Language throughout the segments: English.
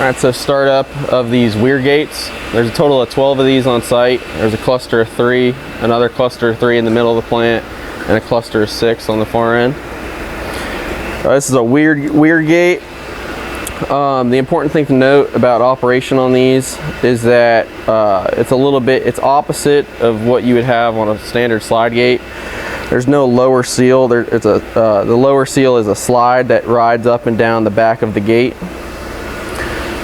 Alright, so startup of these weir gates. There's a total of 12 of these on site. There's a cluster of 3, another cluster of 3 in the middle of the plant, and a cluster of 6 on the far end. This is a weir gate. The important thing to note about operation on these is that it's opposite of what you would have on a standard slide gate. There's no lower seal. The lower seal is a slide that rides up and down the back of the gate.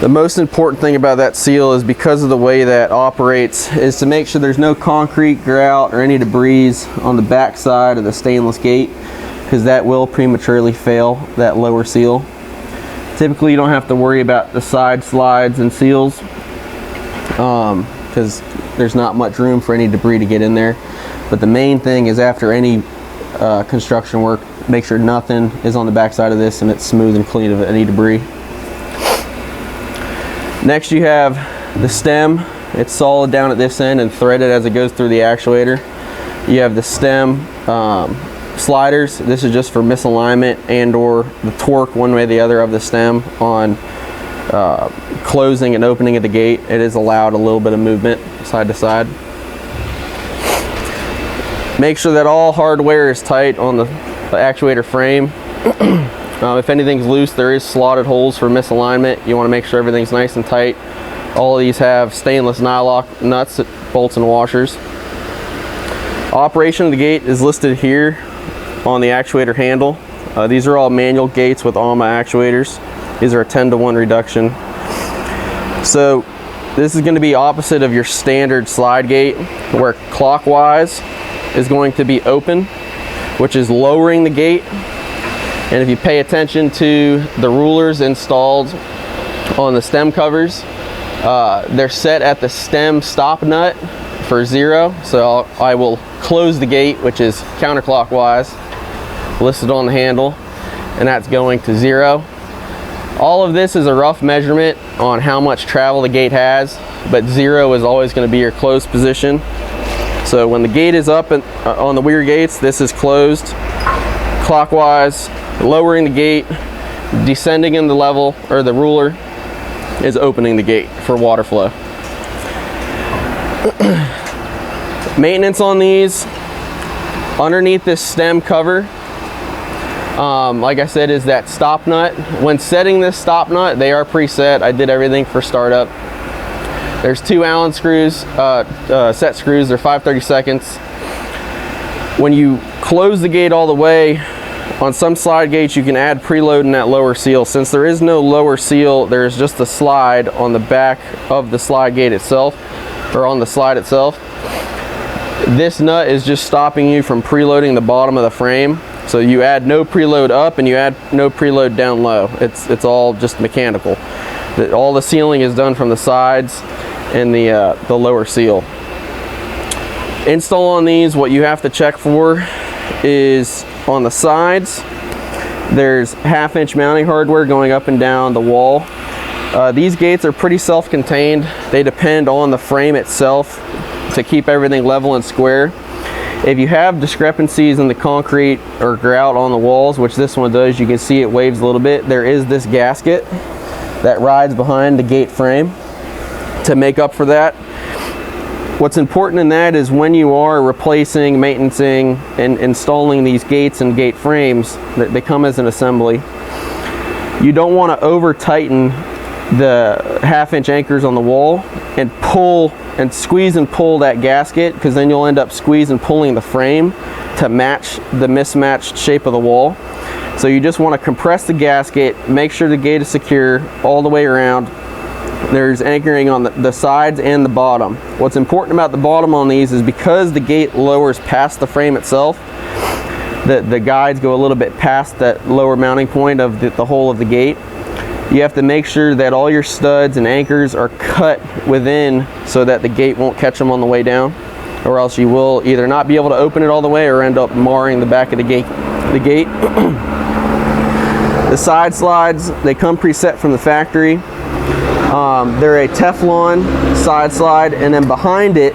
The most important thing about that seal is, because of the way that operates, is to make sure there's no concrete, grout, or any debris on the back side of the stainless gate, because that will prematurely fail that lower seal. Typically you don't have to worry about the side slides and seals because there's not much room for any debris to get in there. But the main thing is, after any construction work, make sure nothing is on the back side of this and it's smooth and clean of any debris. Next you have the stem. It's solid down at this end and threaded as it goes through the actuator. You have the stem sliders. This is just for misalignment and or the torque one way or the other of the stem on closing and opening of the gate. It is allowed a little bit of movement side to side. Make sure that all hardware is tight on the actuator frame. If anything's loose, there is slotted holes for misalignment. You want to make sure everything's nice and tight. All of these have stainless nylock nuts, bolts, and washers. Operation of the gate is listed here on the actuator handle. These are all manual gates with ALMA actuators. These are a 10-to-1 reduction. So this is going to be opposite of your standard slide gate, where clockwise is going to be open, which is lowering the gate. And if you pay attention to the rulers installed on the stem covers, they're set at the stem stop nut for 0. So I will close the gate, which is counterclockwise, listed on the handle, and that's going to 0. All of this is a rough measurement on how much travel the gate has, but 0 is always going to be your closed position. So when the gate is up and on the weir gates, this is closed clockwise. Lowering the gate, descending in the level, or the ruler, is opening the gate for water flow. Maintenance on these, underneath this stem cover, like I said, is that stop nut. When setting this stop nut, they are preset. I did everything for startup. There's 2 Allen screws, set screws. They're 5/32. When you close the gate all the way, on some slide gates you can add preload in that lower seal. Since there is no lower seal, there's just a slide on the back of the slide gate itself, or on the slide itself. This nut is just stopping you from preloading the bottom of the frame. So you add no preload up and you add no preload down low. It's all just mechanical. All the sealing is done from the sides and the lower seal. Install on these, what you have to check for is, on the sides, there's 1/2-inch mounting hardware going up and down the wall. These gates are pretty self-contained. They depend on the frame itself to keep everything level and square. If you have discrepancies in the concrete or grout on the walls, which this one does, you can see it waves a little bit, there is this gasket that rides behind the gate frame to make up for that. What's important in that is, when you are replacing, maintaining, and installing these gates and gate frames, they come as an assembly. You don't want to over tighten the 1/2-inch anchors on the wall and pull and squeeze and pull that gasket, because then you'll end up squeezing and pulling the frame to match the mismatched shape of the wall. So you just want to compress the gasket, make sure the gate is secure all the way around. There's anchoring on the sides and the bottom. What's important about the bottom on these is, because the gate lowers past the frame itself, the guides go a little bit past that lower mounting point of the hole of the gate. You have to make sure that all your studs and anchors are cut within, so that the gate won't catch them on the way down, or else you will either not be able to open it all the way or end up marring the back of the gate. The side slides, they come preset from the factory. They're a Teflon side slide, and then behind it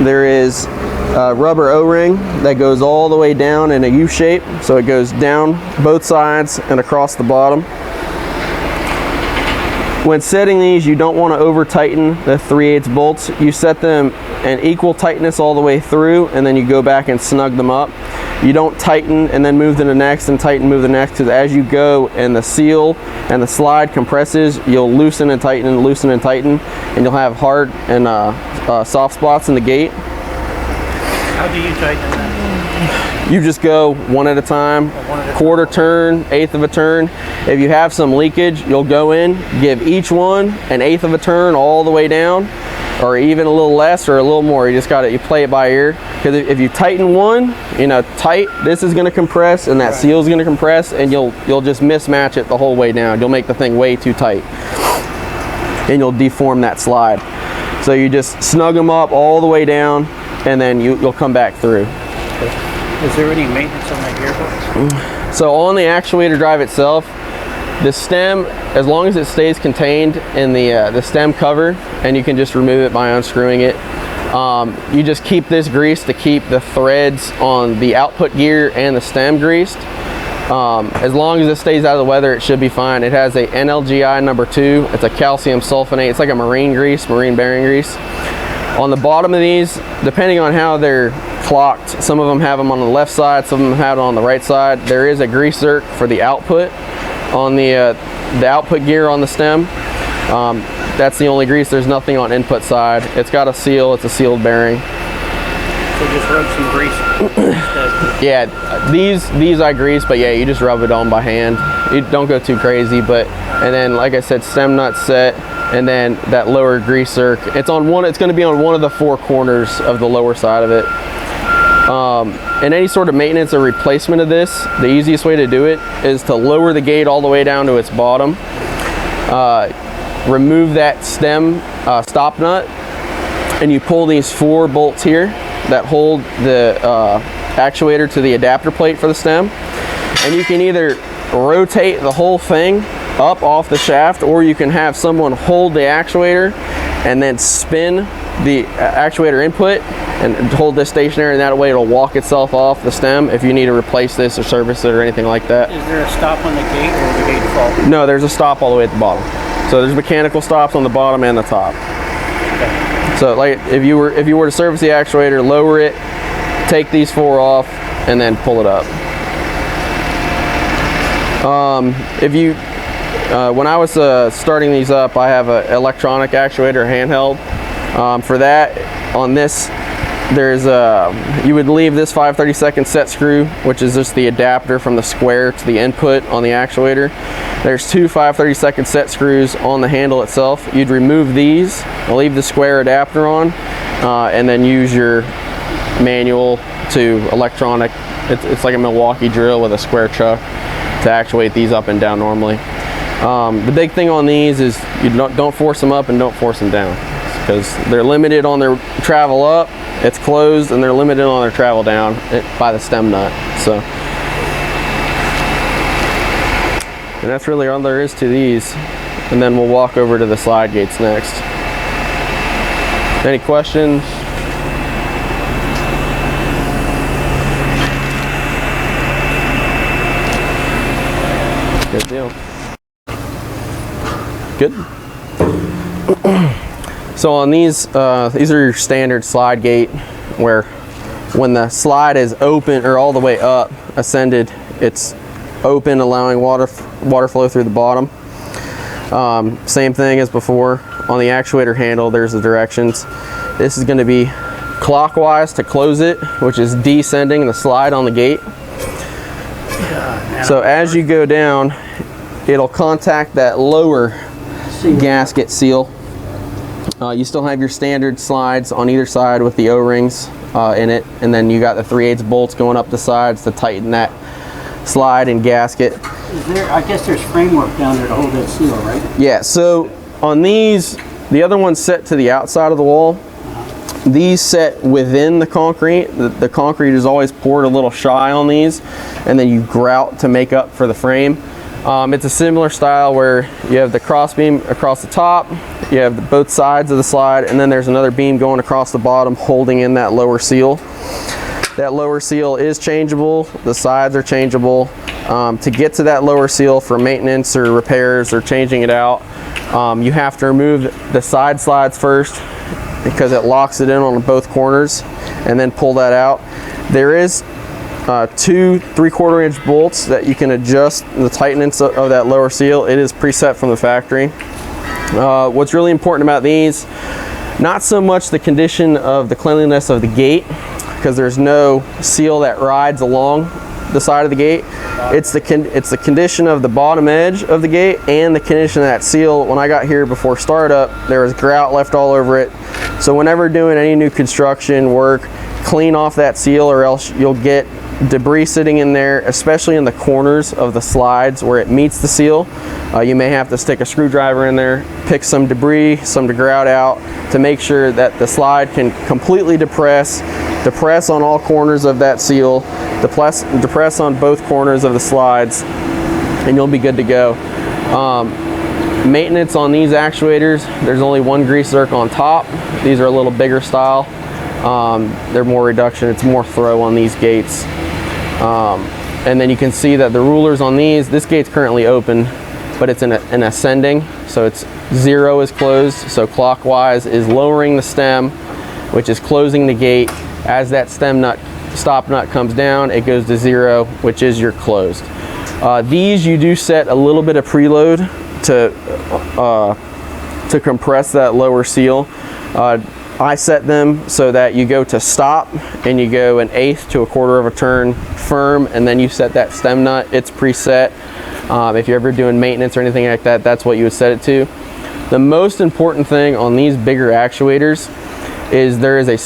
there is a rubber O-ring that goes all the way down in a U shape, so it goes down both sides and across the bottom. When setting these, you don't want to over tighten the 3/8 bolts. You set them an equal tightness all the way through, and then you go back and snug them up. You don't tighten and then move to the next and tighten, move to the next, because as you go and the seal and the slide compresses, you'll loosen and tighten and loosen and tighten, and you'll have hard and soft spots in the gate. How do you tighten that? You just go one at a time, quarter turn, eighth of a turn. If you have some leakage, you'll go in, give each one an eighth of a turn all the way down, or even a little less or a little more. You just got to, you play it by ear. Because if you tighten one, you know, tight, this is going to compress and that seal is going to compress, and you'll just mismatch it the whole way down. You'll make the thing way too tight, and you'll deform that slide. So you just snug them up all the way down, and then you'll come back through. Is there any maintenance on that gearbox? So on the actuator drive itself, the stem, as long as it stays contained in the stem cover, and you can just remove it by unscrewing it. You just keep this greased to keep the threads on the output gear and the stem greased. As long as it stays out of the weather, it should be fine. It has a NLGI number 2. It's a calcium sulfonate. It's like a marine grease, marine bearing grease. On the bottom of these, depending on how they're clocked, some of them have them on the left side, some of them have it on the right side. There is a grease zerk for the output on the output gear on the stem. That's the only grease. There's nothing on input side. It's got a seal. It's a sealed bearing. So just rub some grease. Yeah, these I grease, but yeah, you just rub it on by hand. You don't go too crazy, but, and then like I said, stem nut set, and then that lower grease zerk. It's on one. It's going to be on one of the 4 corners of the lower side of it. And any sort of maintenance or replacement of this, the easiest way to do it is to lower the gate all the way down to its bottom. Remove that stem stop nut, and you pull these 4 bolts here that hold the actuator to the adapter plate for the stem, and you can either rotate the whole thing up off the shaft, or you can have someone hold the actuator and then spin the actuator input and hold this stationary, and that way it'll walk itself off the stem if you need to replace this or service it or anything like that. Is there a stop on the gate, or is the gate fault? No, there's a stop all the way at the bottom. So there's mechanical stops on the bottom and the top. Okay. So like if you were to service the actuator, lower it, take these 4 off, and then pull it up. When I was starting these up, I have an electronic actuator handheld. For that, on this, there's you would leave this 5/32 set screw, which is just the adapter from the square to the input on the actuator. There's 2 5/32 set screws on the handle itself. You'd remove these, leave the square adapter on, and then use your manual to electronic. It's like a Milwaukee drill with a square chuck to actuate these up and down normally. The big thing on these is you don't force them up and don't force them down, because they're limited on their travel up, it's closed, and they're limited on their travel down by the stem nut. So, and that's really all there is to these, and then we'll walk over to the slide gates next. Any questions? Good deal. Good. So on these are your standard slide gate, where when the slide is open or all the way up, ascended, it's open, allowing water flow through the bottom. Same thing as before. On the actuator handle, there's the directions. This is going to be clockwise to close it, which is descending the slide on the gate. So as you go down, it'll contact that lower gasket seal. You still have your standard slides on either side with the O-rings in it, and then you got the 3/8 bolts going up the sides to tighten that slide and gasket. Is there, I guess there's framework down there to hold that seal, right? Yeah, so on these, the other one's set to the outside of the wall. These set within the concrete. The concrete is always poured a little shy on these, and then you grout to make up for the frame. It's a similar style where you have the cross beam across the top, you have both sides of the slide, and then there's another beam going across the bottom holding in that lower seal. That lower seal is changeable. The sides are changeable. To get to that lower seal for maintenance or repairs or changing it out, you have to remove the side slides first because it locks it in on both corners, and then pull that out. There is 2 3/4 inch bolts that you can adjust the tightness of that lower seal. It is preset from the factory. What's really important about these, not so much the condition of the cleanliness of the gate, because there's no seal that rides along the side of the gate. It's the condition of the bottom edge of the gate and the condition of that seal. When I got here before startup, there was grout left all over it. So whenever doing any new construction work, clean off that seal, or else you'll get debris sitting in there, especially in the corners of the slides where it meets the seal. You may have to stick a screwdriver in there, pick some debris, some grout out to make sure that the slide can completely depress on all corners of that seal, depress on both corners of the slides, and you'll be good to go. Maintenance on these actuators, there's only one grease zerk on top. These are a little bigger style. They're more reduction, it's more throw on these gates. And then you can see that the rulers on these, this gate's currently open, but it's in ascending, so it's 0 is closed, so clockwise is lowering the stem, which is closing the gate. As that stop nut comes down, it goes to 0, which is your closed. These you do set a little bit of preload to compress that lower seal. I set them so that you go to stop and you go 1/8 to 1/4 of a turn firm, and then you set that stem nut. It's preset. If you're ever doing maintenance or anything like that, that's what you would set it to. The most important thing on these bigger actuators is there is a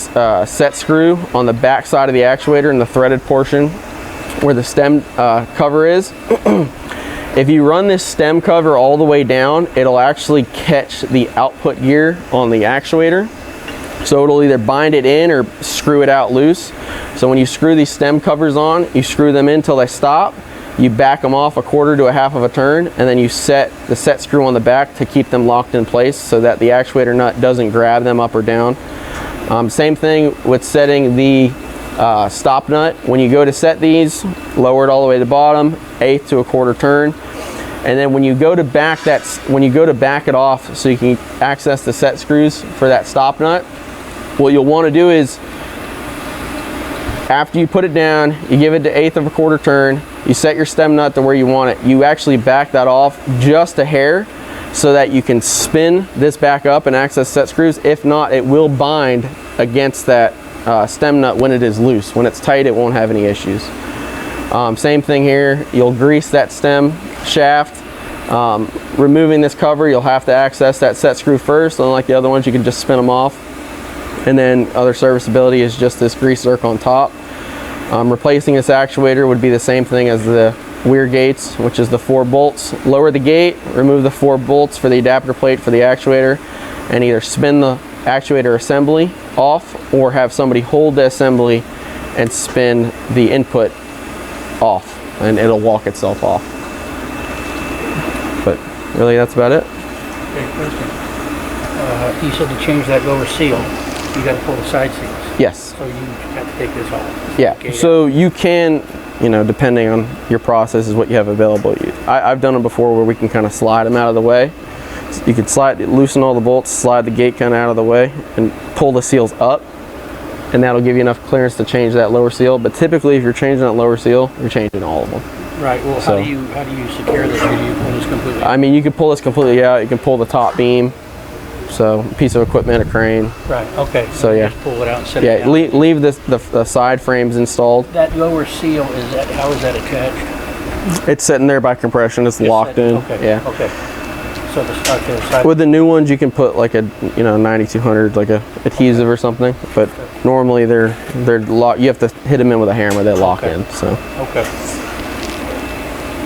set screw on the back side of the actuator in the threaded portion where the stem cover is. If you run this stem cover all the way down, it'll actually catch the output gear on the actuator. So it'll either bind it in or screw it out loose. So when you screw these stem covers on, you screw them in till they stop, you back them off 1/4 to 1/2 of a turn, and then you set the set screw on the back to keep them locked in place so that the actuator nut doesn't grab them up or down. Same thing with setting the stop nut. When you go to set these, lower it all the way to the bottom, 1/8 to 1/4 turn. And then when you go to back it off so you can access the set screws for that stop nut, what you'll want to do is, after you put it down, you give it to 1/8 of a 1/4 turn, you set your stem nut to where you want it. You actually back that off just a hair so that you can spin this back up and access set screws. If not, it will bind against that stem nut when it is loose. When it's tight, it won't have any issues. Same thing here, you'll grease that stem shaft. Removing this cover, you'll have to access that set screw first. Unlike the other ones, you can just spin them off. And then other serviceability is just this grease zerk on top. Replacing this actuator would be the same thing as the weir gates, which is the 4 bolts. Lower the gate, remove the 4 bolts for the adapter plate for the actuator, and either spin the actuator assembly off or have somebody hold the assembly and spin the input off, and it'll walk itself off. But really, that's about it. Okay, question. You said to change that lower seal, you got to pull the side seals. Yes. So you have to take this off. Yeah. Okay, So you can, depending on your process, is what you have available. I've done it before where we can kind of slide them out of the way. So you could loosen all the bolts, slide the gate kind of out of the way, and pull the seals up, and that'll give you enough clearance to change that lower seal. But typically, if you're changing that lower seal, you're changing all of them. Right. Well, how do you secure this? Or do you pull this completely out? I mean, you can pull this completely out. You can pull the top beam. So a piece of equipment, a crane. Right. Okay. So yeah. Just pull it out and set it Yeah. down. Leave the side frames installed. That lower seal, how is that attached? It's sitting there by compression. It's locked in. Okay. Yeah. Okay. So the side. With the new ones, you can put like a 9200, like a adhesive or something. But normally they're locked. You have to hit them in with a hammer. They lock in. So. Okay.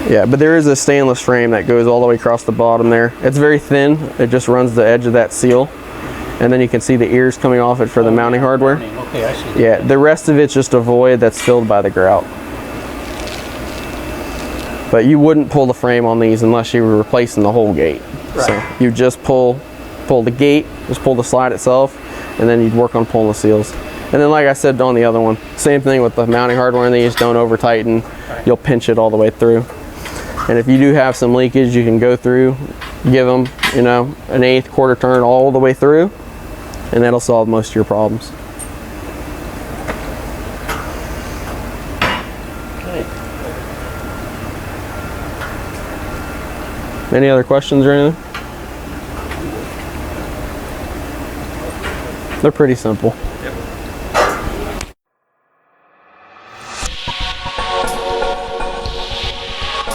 Yeah, but there is a stainless frame that goes all the way across the bottom there. It's very thin. It just runs the edge of that seal. And then you can see the ears coming off it for the mounting hardware. Okay, I see. Yeah, the rest of it's just a void that's filled by the grout. But you wouldn't pull the frame on these unless you were replacing the whole gate. Right. So you just pull the gate, just pull the slide itself, and then you'd work on pulling the seals. And then like I said on the other one, same thing with the mounting hardware in these, don't over tighten. You'll pinch it all the way through. And if you do have some leakage, you can go through, give them, you know, an 1/8 quarter turn all the way through, and that'll solve most of your problems. Okay. Any other questions or anything? They're pretty simple.